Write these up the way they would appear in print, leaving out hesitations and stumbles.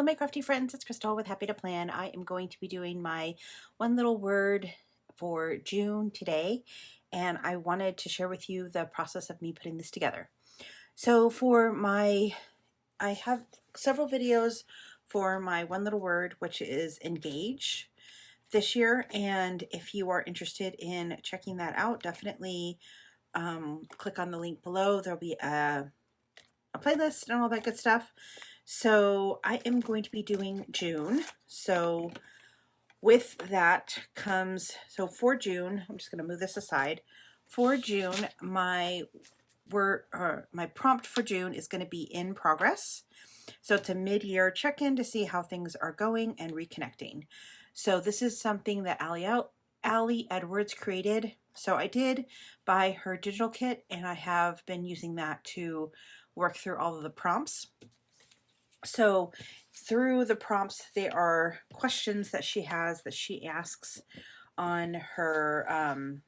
Hello my crafty friends, it's Crystal with Happy to Plan. I am going to be doing my one little word for June today, and I wanted to share with you the process of me putting this together. So I have several videos for my one little word, which is engage this year, and if you are interested in checking that out, definitely click on the link below. There'll be a playlist and all that good stuff. So I am going to be doing June. So with that comes, so for June, I'm just going to move this aside. For June, my prompt for June is going to be in progress. So it's a mid-year check-in to see how things are going and reconnecting. So this is something that Allie Edwards created. So I did buy her digital kit, and I have been using that to work through all of the prompts. So through the prompts, there are questions that she has that she asks on her on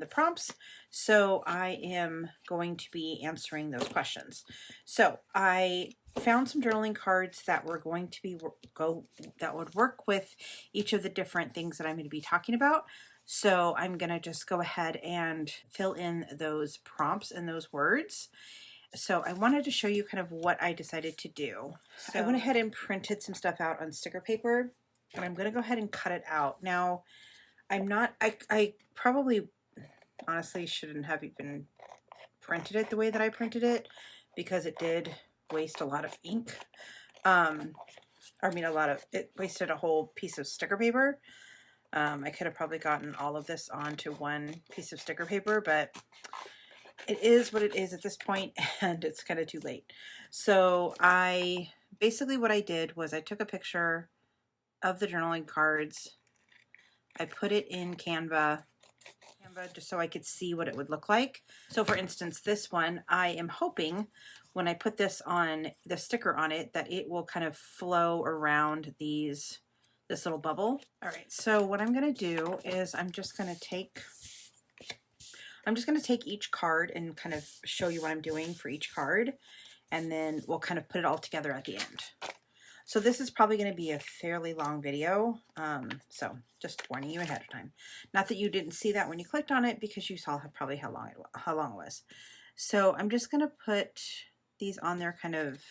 the prompts. So I am going to be answering those questions. So I found some journaling cards that were going to be that would work with each of the different things that I'm going to be talking about. So I'm going to just go ahead and fill in those prompts and those words. So I wanted to show you kind of what I decided to do. So I went ahead and printed some stuff out on sticker paper, and I'm going to go ahead and cut it out. Now, I probably honestly shouldn't have even printed it the way that I printed it, because it did waste a lot of ink. It wasted a whole piece of sticker paper. I could have probably gotten all of this onto one piece of sticker paper, but it is what it is at this point, and it's kind of too late. So basically what I did was I took a picture of the journaling cards. I put it in Canva just so I could see what it would look like. So for instance, this one, I am hoping when I put this on, the sticker on it, that it will kind of flow around this little bubble. All right, so what I'm going to do is I'm just going to take each card and kind of show you what I'm doing for each card, and then we'll kind of put it all together at the end. So this is probably going to be a fairly long video, so just warning you ahead of time. Not that you didn't see that when you clicked on it, because you saw probably how long it was. So I'm just going to put these on there, kind of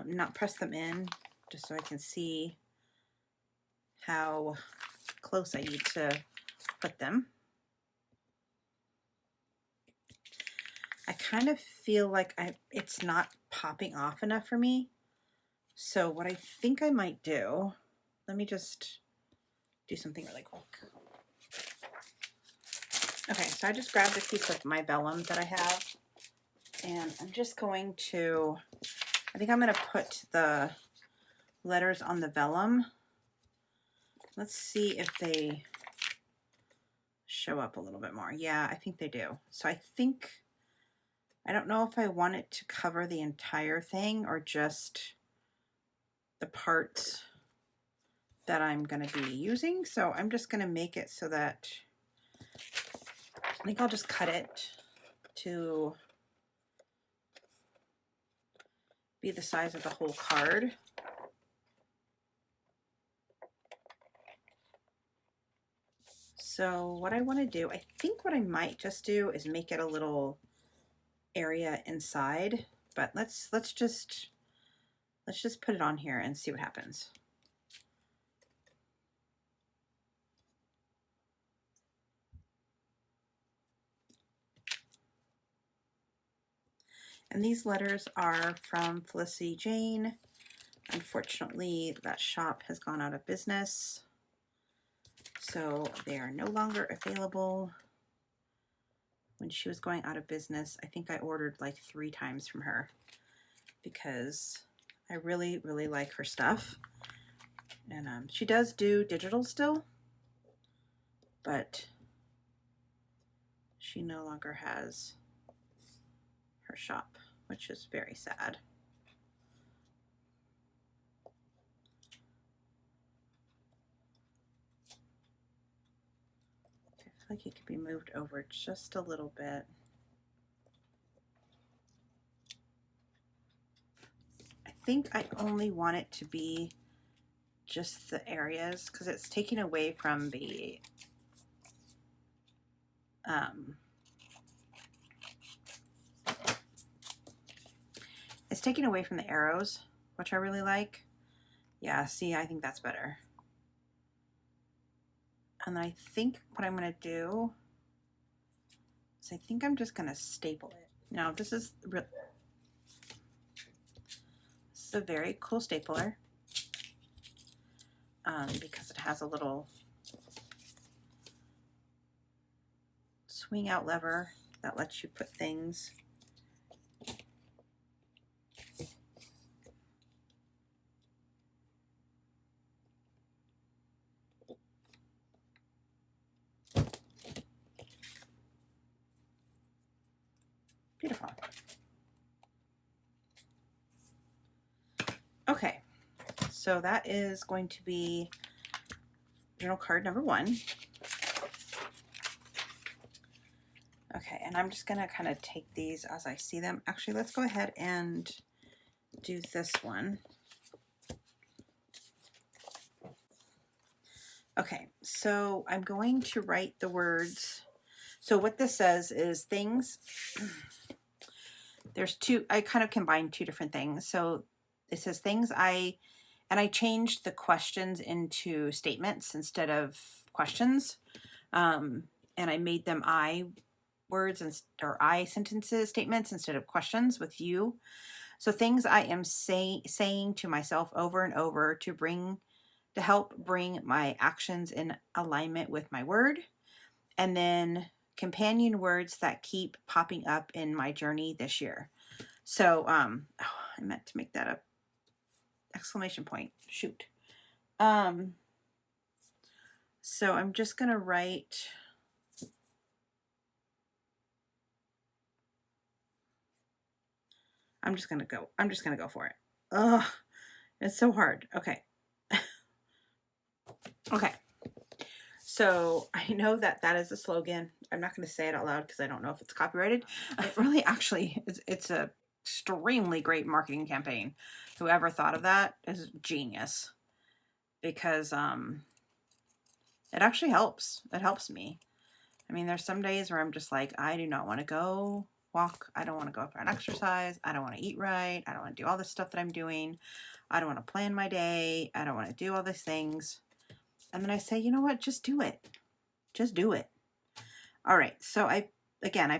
not press them in, just so I can see how close I need to put them. I kind of feel like it's not popping off enough for me. So what I think I might do, let me just do something really quick. Okay, so I just grabbed a piece of my vellum that I have, and I'm just going to, I think I'm going to put the letters on the vellum. Let's see if they show up a little bit more. Yeah, I think they do. So I don't know if I want it to cover the entire thing or just the parts that I'm going to be using. So I'm just going to make it so that I think I'll just cut it to be the size of the whole card. So what I want to do, I think what I might just do is make it a little area inside, but let's just put it on here and see what happens. And these letters are from Felicity Jane. Unfortunately, that shop has gone out of business, so they are no longer available. When she was going out of business, I think I ordered like 3 times from her, because I really, really like her stuff. And she does do digital still, but she no longer has her shop, which is very sad. I feel like it could be moved over just a little bit. I think I only want it to be just the areas because it's taking away from the arrows, which I really like. Yeah, see, I think that's better. And I think what I'm going to do is I think I'm just going to staple it. Now, this is a very cool stapler because it has a little swing out lever that lets you put things beautiful. Okay, so that is going to be journal card number 1. Okay, and I'm just gonna kind of take these as I see them. Actually, let's go ahead and do this one. Okay, so I'm going to write the words. So what this says is things, there's two, I kind of combined 2 different things. So it says things and I changed the questions into statements instead of questions. And I made them I words or I sentences, statements instead of questions with you. So things I am saying to myself over and over to help bring my actions in alignment with my word. And then companion words that keep popping up in my journey this year. So, I meant to make that a exclamation point. Shoot. So I'm just going to write, I'm just going to go for it. Ugh, it's so hard. Okay. Okay. So I know that is a slogan. I'm not going to say it out loud because I don't know if it's copyrighted. It really actually it's a extremely great marketing campaign. Whoever thought of that is genius because it actually helps. It helps me. I mean, there's some days where I'm just like, I do not want to go walk. I don't want to go for an exercise. I don't want to eat right. I don't want to do all this stuff that I'm doing. I don't want to plan my day. I don't want to do all these things. And then I say, you know what? Just do it. Just do it. All right. So I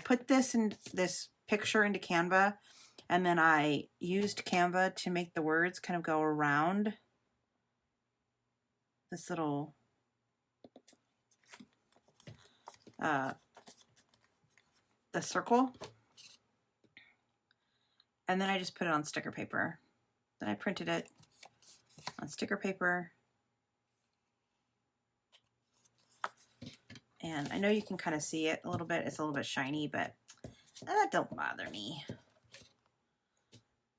put this picture into Canva, and then I used Canva to make the words kind of go around this little the circle. And then I just put it on sticker paper. Then I printed it on sticker paper. And I know you can kind of see it a little bit. It's a little bit shiny, but that don't bother me.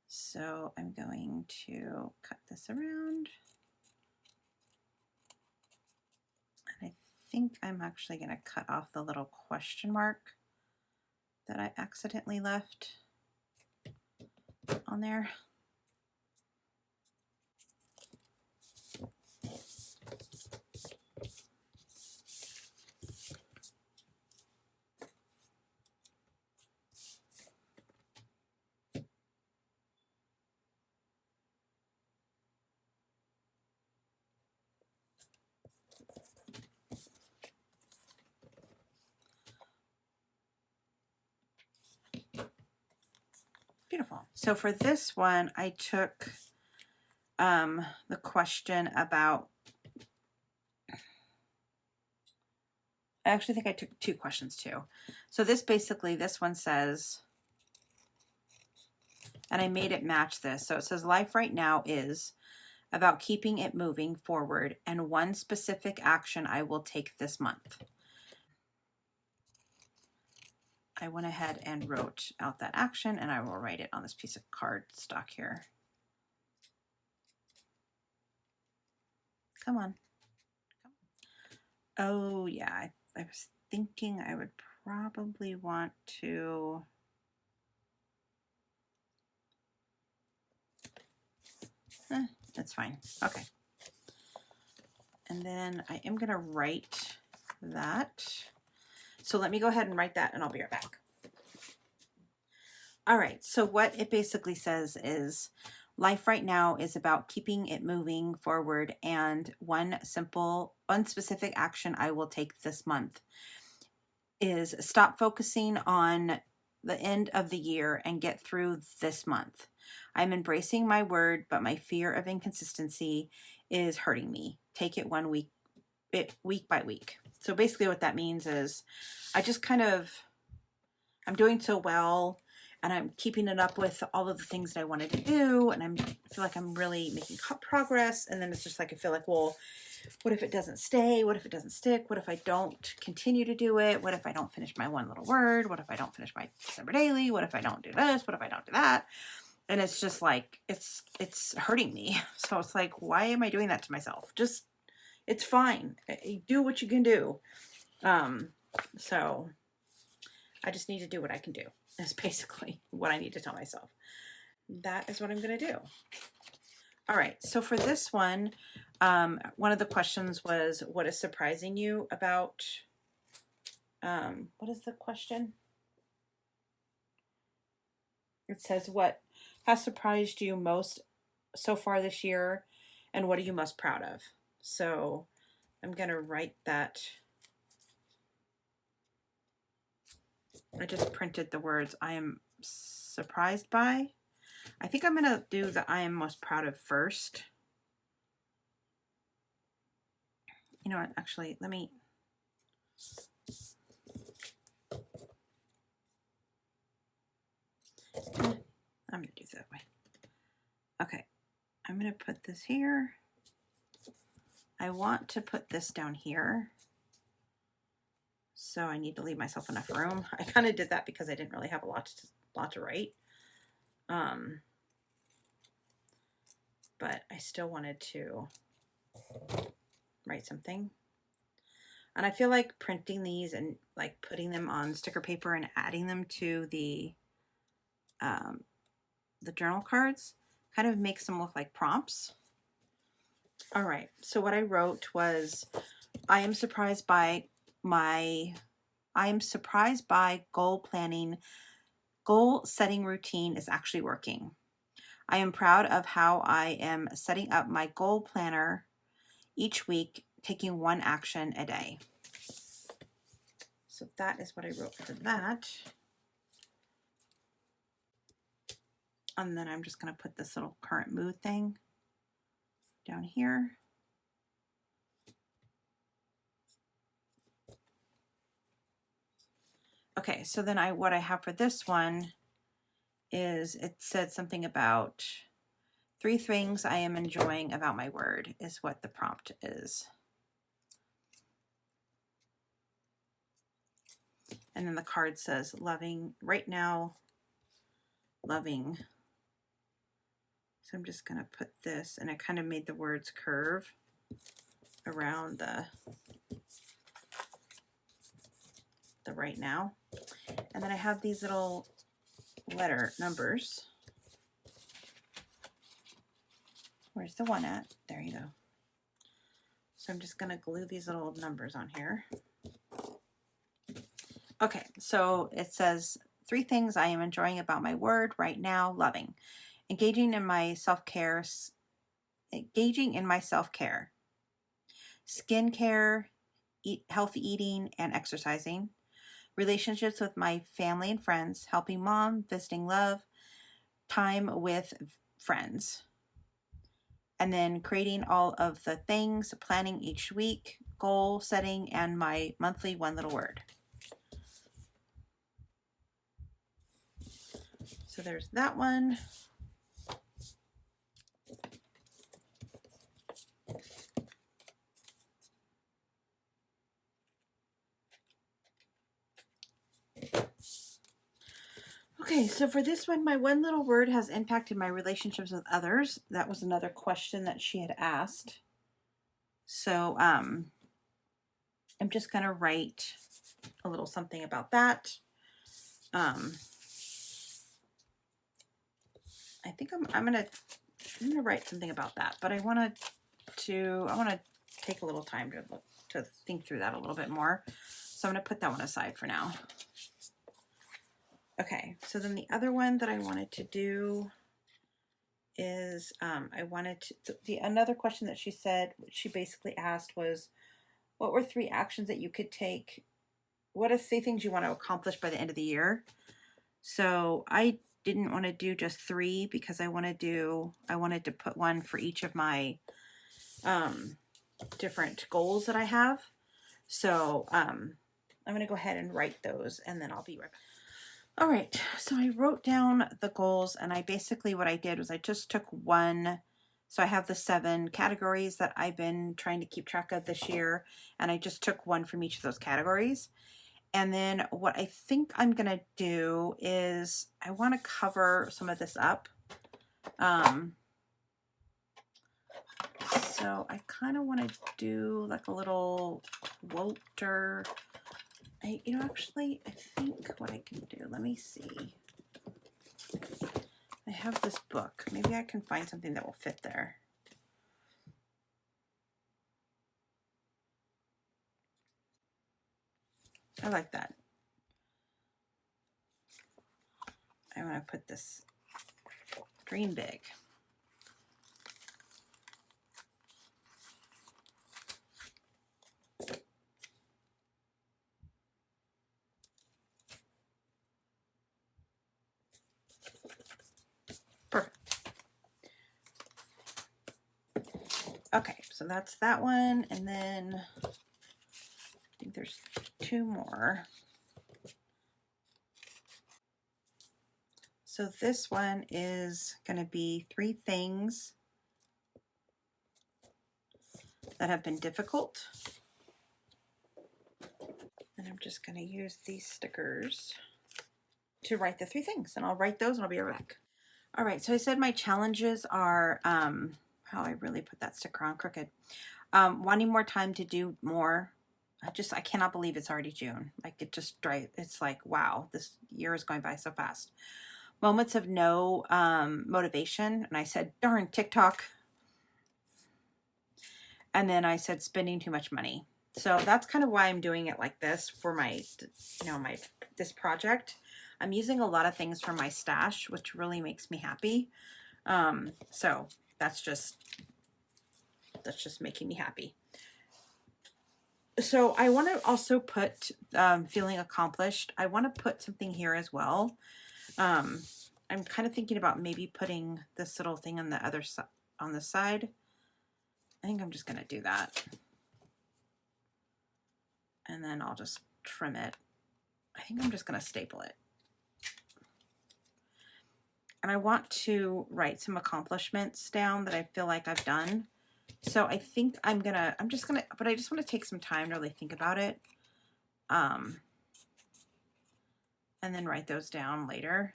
So I'm going to cut this around. And I think I'm actually going to cut off the little question mark that I accidentally left on there. Beautiful. So for this one, I took the question about, I actually think I took 2 questions too. So this one says, and I made it match this. So it says, life right now is about keeping it moving forward and one specific action I will take this month. I went ahead and wrote out that action, and I will write it on this piece of cardstock here. Come on. Oh yeah, I was thinking I would probably want to That's fine. Okay. And then I am going to write that. So let me go ahead and write that and I'll be right back. All right. So what it basically says is life right now is about keeping it moving forward, and one specific action I will take this month is stop focusing on the end of the year and get through this month. I'm embracing my word, but my fear of inconsistency is hurting me. Take it week by week. So basically what that means is I'm doing so well and I'm keeping it up with all of the things that I wanted to do, and I feel like I'm really making progress. And then it's just like, I feel like, well, what if it doesn't stay? What if it doesn't stick? What if I don't continue to do it? What if I don't finish my one little word? What if I don't finish my December daily? What if I don't do this? What if I don't do that? And it's just like, it's hurting me. So it's like, why am I doing that to myself? Just, it's fine. Do what you can do. So I just need to do what I can do. That's basically what I need to tell myself. That is what I'm going to do. All right. So for this one of the questions was, what is surprising you about, what is the question? It says, what has surprised you most so far this year, and what are you most proud of? So I'm going to write that. I just printed the words I am surprised by. I think I'm going to do the I am most proud of first. You know what? Actually, let me. I'm going to do it that way. Okay. I'm going to put this here. I want to put this down here. So I need to leave myself enough room. I kind of did that because I didn't really have a lot to write. But I still wanted to write something. And I feel like printing these and like putting them on sticker paper and adding them to the journal cards kind of makes them look like prompts. All right. So what I wrote was, I am surprised by goal setting routine is actually working. I am proud of how I am setting up my goal planner each week, taking one action a day. So that is what I wrote for that. And then I'm just going to put this little current mood thing down here. Okay, so then what I have for this one is, it said something about 3 things I am enjoying about my word is what the prompt is. And then the card says loving right now, loving. So I'm just going to put this, and I kind of made the words curve around the right now. And then I have these little letter numbers. Where's the one at? There you go. So I'm just going to glue these little numbers on here. Okay, so it says 3 things I am enjoying about my word right now, loving. Engaging in my self-care, skincare, healthy eating and exercising, relationships with my family and friends, helping mom, visiting love, time with friends, and then creating all of the things, planning each week, goal setting, and my monthly one little word. So there's that one. Okay, so for this one, my one little word has impacted my relationships with others. That was another question that she had asked. So I'm just going to write a little something about that. I think I'm going to I'm going to write something about that, but I want to take a little time to think through that a little bit more. So I'm going to put that one aside for now. Okay, so then the other one that I wanted to do is another question that she said, she basically asked was, what were 3 actions that you could take? What are 3 things you want to accomplish by the end of the year? So I didn't want to do just 3 because I wanted to put one for each of my different goals that I have. So I'm going to go ahead and write those, and then I'll be right back. All right, so I wrote down the goals, and what I did was I just took one. So I have the 7 categories that I've been trying to keep track of this year, and I just took one from each of those categories. And then what I think I'm going to do is I want to cover some of this up. So I kind of want to do like a little quote, or actually, I think what I can do, let me see. I have this book. Maybe I can find something that will fit there. I like that. I want to put this dream big. Perfect. Okay, so that's that one, and then I think there's 2 more. So this one is going to be 3 things that have been difficult. And I'm just going to use these stickers to write the 3 things, and I'll write those and I'll be right back. All right, so I said my challenges are, how I really put that sticker on crooked. Wanting more time to do more. I cannot believe it's already June. Like it's like, wow, this year is going by so fast. Moments of no motivation. And I said, darn TikTok. And then I said, spending too much money. So that's kind of why I'm doing it like this for my, this project. I'm using a lot of things from my stash, which really makes me happy. So that's just making me happy. So I want to also put feeling accomplished. I want to put something here as well. I'm kind of thinking about maybe putting this little thing on the other side, on the side. I think I'm just going to do that. And then I'll just trim it. I think I'm just going to staple it. And I want to write some accomplishments down that I feel like I've done. So I think but I just want to take some time to really think about it. And then write those down later.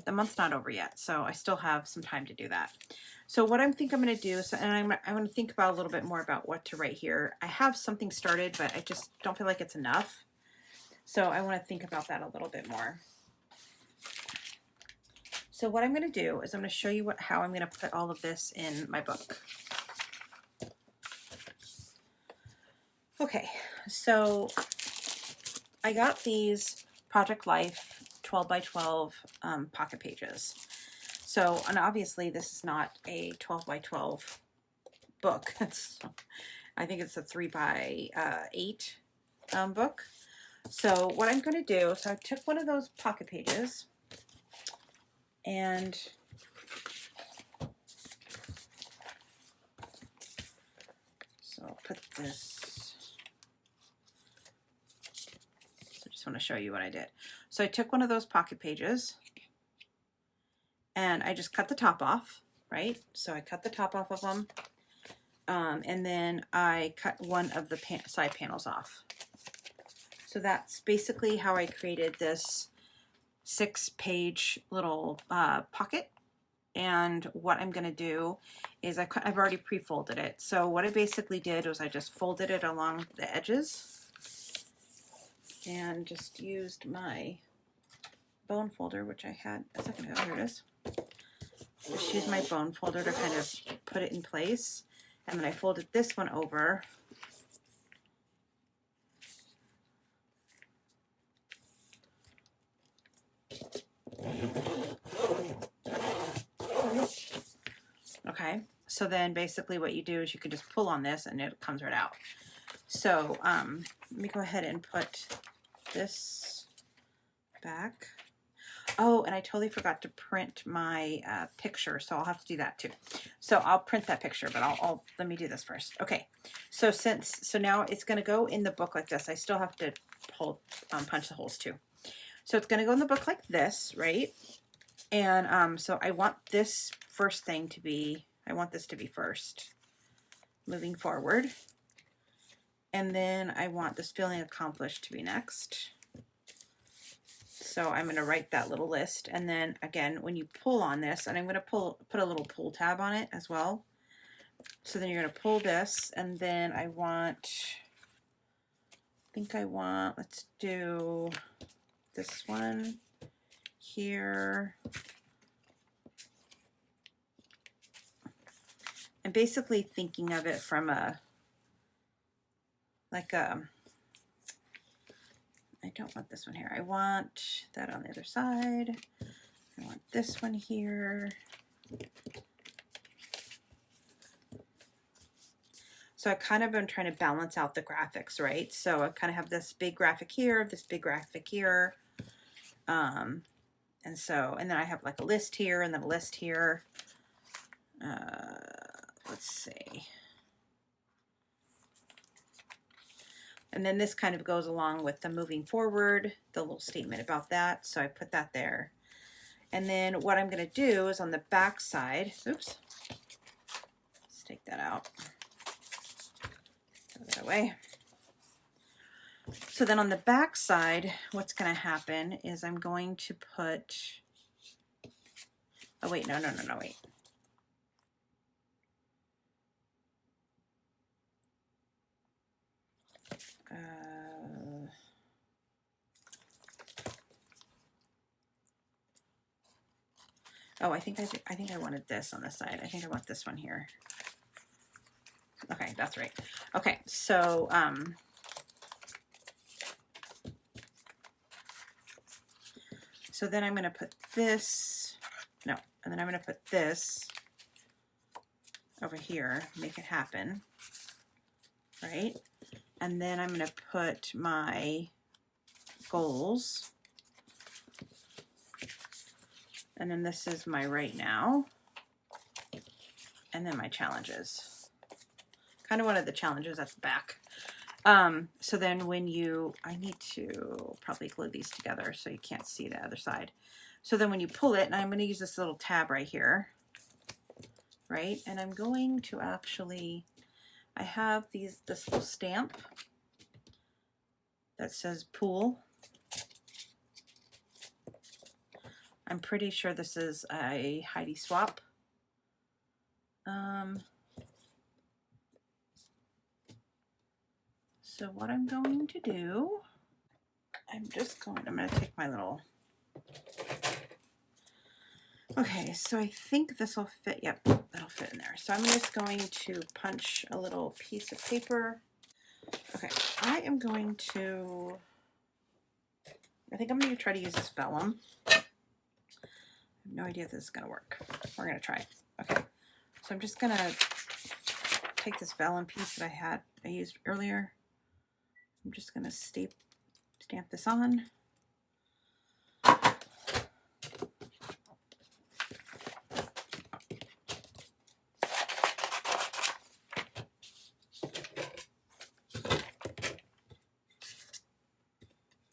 The month's not over yet, so I still have some time to do that. So what I'm going to do, I'm going to think about a little bit more about what to write here. I have something started, but I just don't feel like it's enough. So I want to think about that a little bit more. So what I'm going to do is I'm going to show you how I'm going to put all of this in my book. Okay, so I got these Project Life 12 by 12 pocket pages. So, and obviously this is not a 12 by 12 book. I think it's a 3 by 8 book. So what I'm going to do, so I took one of those pocket pages and so I'll put this, so I just want to show you what I did. So I took one of those pocket pages and I just cut the top off, right? So I cut the top off of them, and then I cut one of the side panels off. So that's basically how I created this 6-page little pocket. And what I'm going to do is I've already pre-folded it. So what I basically did was I just folded it along the edges and just used my bone folder, which I had a second ago. Here it is. Just use my bone folder to kind of put it in place. And then I folded this one over. Okay, so then basically what you do is you can just pull on this and it comes right out. So let me go ahead and put this back. Oh, and I totally forgot to print my picture, so I'll have to do that too. So I'll print that picture, but I'll let me do this first. Okay, so now it's going to go in the book like this. I still have to punch the holes too. So it's going to go in the book like this, right? And so I want this first thing to be, I want this to be first, moving forward. And then I want this feeling accomplished to be next. So I'm going to write that little list. And then again, when you pull on this, and I'm going to put a little pull tab on it as well. So then you're going to pull this, and then I think I want, let's do this one here. I'm basically thinking of it from I don't want this one here. I want that on the other side. I want this one here. So I kind of been trying to balance out the graphics, right? So I kind of have this big graphic here, this big graphic here. And then I have like a list here and then a list here. Let's see. And then this kind of goes along with the moving forward, the little statement about that. So I put that there. And then what I'm going to do is on the back side, oops, let's take that out. Throw that away. So then on the back side, what's going to happen is I'm going to put, oh wait, no, wait. Oh, I think I wanted this on the side. I think I want this one here. Okay, that's right. Okay, so so then I'm going to put this, no, and then I'm going to put this over here, make it happen, right? And then I'm going to put my goals. And then this is my right now. And then my challenges. Kind of wanted the challenges at the back. So then I need to probably glue these together so you can't see the other side. So then when you pull it, and I'm going to use this little tab right here, right? And I'm going to actually, I have this little stamp that says pool. I'm pretty sure this is a Heidi Swap. So what I'm going to do, I'm going to take my little, okay, so I think this will fit. Yep, that'll fit in there. So I'm just going to punch a little piece of paper. Okay, I think I'm going to try to use this vellum. I have no idea if this is going to work. We're going to try it. Okay, so I'm just going to take this vellum piece that I used earlier. I'm just going to stamp this on.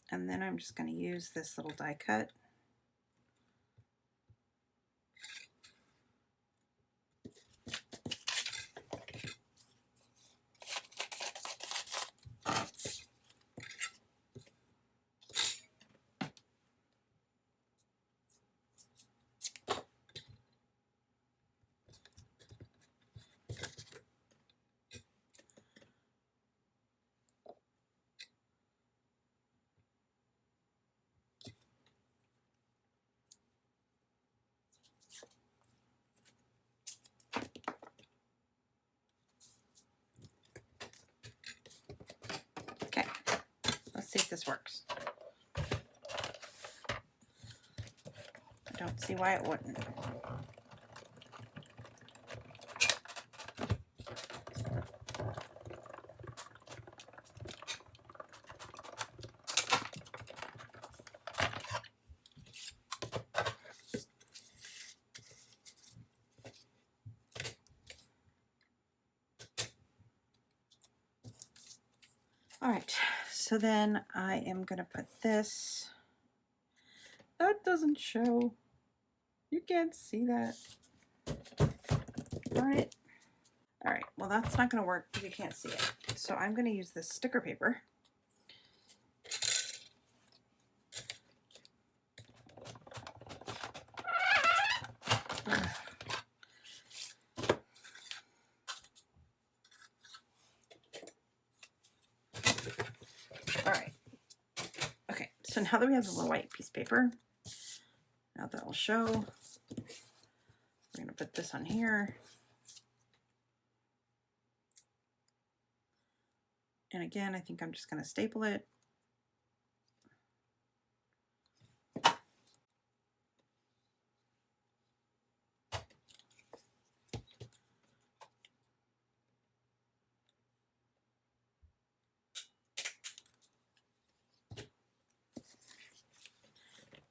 And then I'm just going to use this little die cut. this works. I don't see why it wouldn't. All right, so then I am gonna put this. That doesn't show. You can't see that. Darn it. All right, well that's not gonna work because you can't see it. So I'm gonna use this sticker paper. All right. Okay, so now that we have the little white piece of paper, now that will show, we're gonna put this on here. And again, I think I'm just gonna staple it.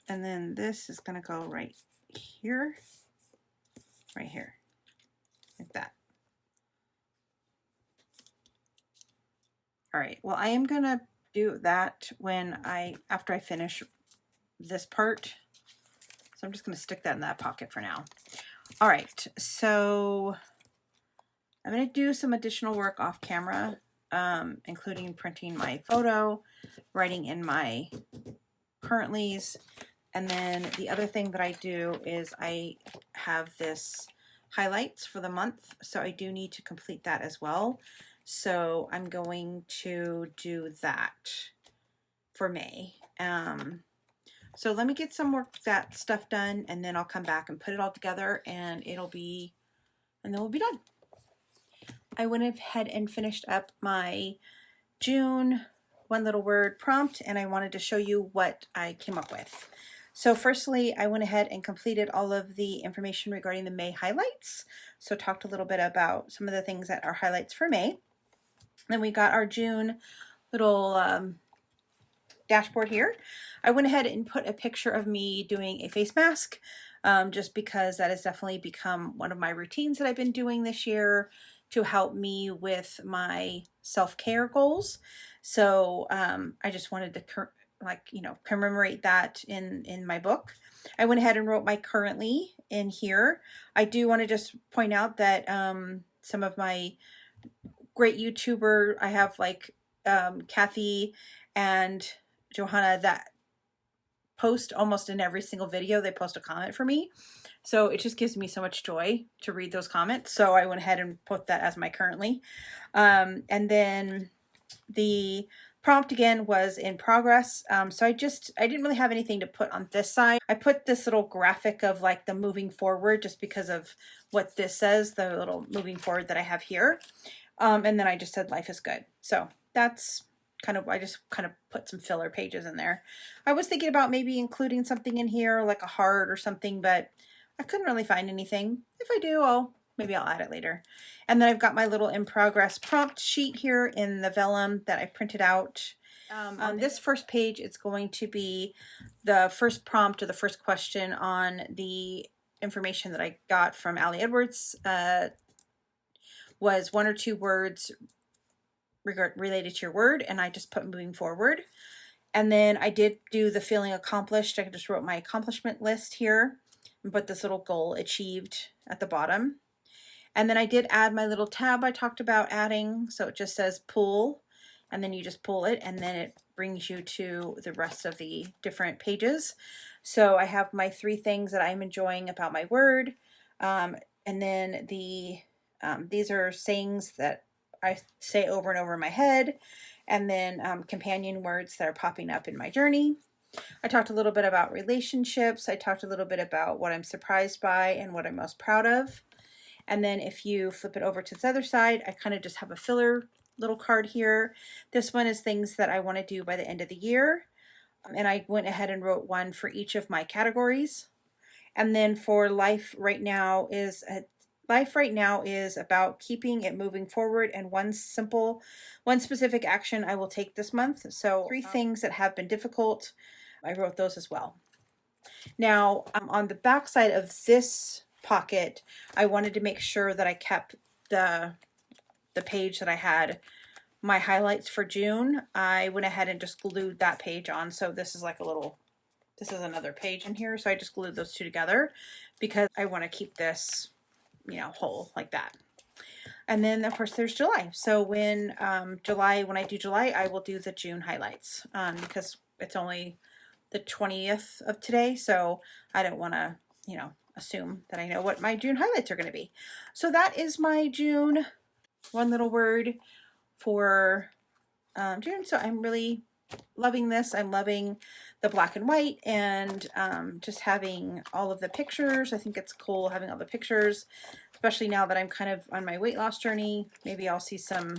And then this is gonna go right here, like that. All right, well, I am gonna do that after I finish this part. So I'm just gonna stick that in that pocket for now. All right, so I'm gonna do some additional work off camera, including printing my photo, writing in my currently's, and then the other thing that I do is I have this highlights for the month, so I do need to complete that as well. So I'm going to do that for May. So let me get some more that stuff done, and then I'll come back and put it all together, and then we'll be done. I went ahead and finished up my June one little word prompt, and I wanted to show you what I came up with. So firstly, I went ahead and completed all of the information regarding the May highlights. So talked a little bit about some of the things that are highlights for May. Then we got our June little dashboard here. I went ahead and put a picture of me doing a face mask, just because that has definitely become one of my routines that I've been doing this year to help me with my self-care goals. So I just wanted to commemorate that in my book. I went ahead and wrote my currently in here. I do want to just point out that some of my great YouTuber, I have like Kathy and Johanna that post almost in every single video. They post a comment for me. So it just gives me so much joy to read those comments. So I went ahead and put that as my currently. And then the prompt again was in progress. So I didn't really have anything to put on this side. I put this little graphic of like the moving forward just because of what this says, the little moving forward that I have here. And then I just said life is good. So that's I just kind of put some filler pages in there. I was thinking about maybe including something in here like a heart or something, but I couldn't really find anything. If I do, maybe I'll add it later. And then I've got my little in progress prompt sheet here in the vellum that I printed out. On this first page, it's going to be the first prompt or the first question on the information that I got from Allie Edwards. Was 1 or 2 words related to your word, and I just put moving forward. And then I did do the feeling accomplished. I just wrote my accomplishment list here and put this little goal achieved at the bottom. And then I did add my little tab I talked about adding. So it just says pull, and then you just pull it, and then it brings you to the rest of the different pages. So I have my 3 things that I'm enjoying about my word. And then these are sayings that I say over and over in my head, and then companion words that are popping up in my journey. I talked a little bit about relationships. I talked a little bit about what I'm surprised by and what I'm most proud of. And then if you flip it over to this other side, I kind of just have a filler little card here. This one is things that I want to do by the end of the year. And I went ahead and wrote one for each of my categories. And then for life right now is about keeping it moving forward, and one specific action I will take this month. So 3 things that have been difficult, I wrote those as well. Now, on the back side of this pocket, I wanted to make sure that I kept the page that I had my highlights for June. I went ahead and just glued that page on. So this is like this is another page in here. So I just glued those two together because I want to keep this, you know, whole like that. And then of course there's July. So when when I do July, I will do the June highlights because it's only the 20th of today. So I don't want to, you know, assume that I know what my June highlights are going to be. So that is my June one little word for June. So I'm really loving this. I'm loving the black and white and just having all of the pictures. I think it's cool having all the pictures, especially now that I'm kind of on my weight loss journey. Maybe I'll see some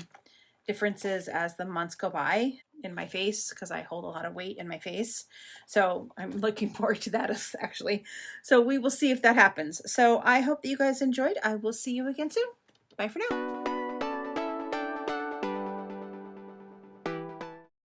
differences as the months go by in my face because I hold a lot of weight in my face. So I'm looking forward to that actually. So we will see if that happens. So I hope that you guys enjoyed. I will see you again soon. Bye for now.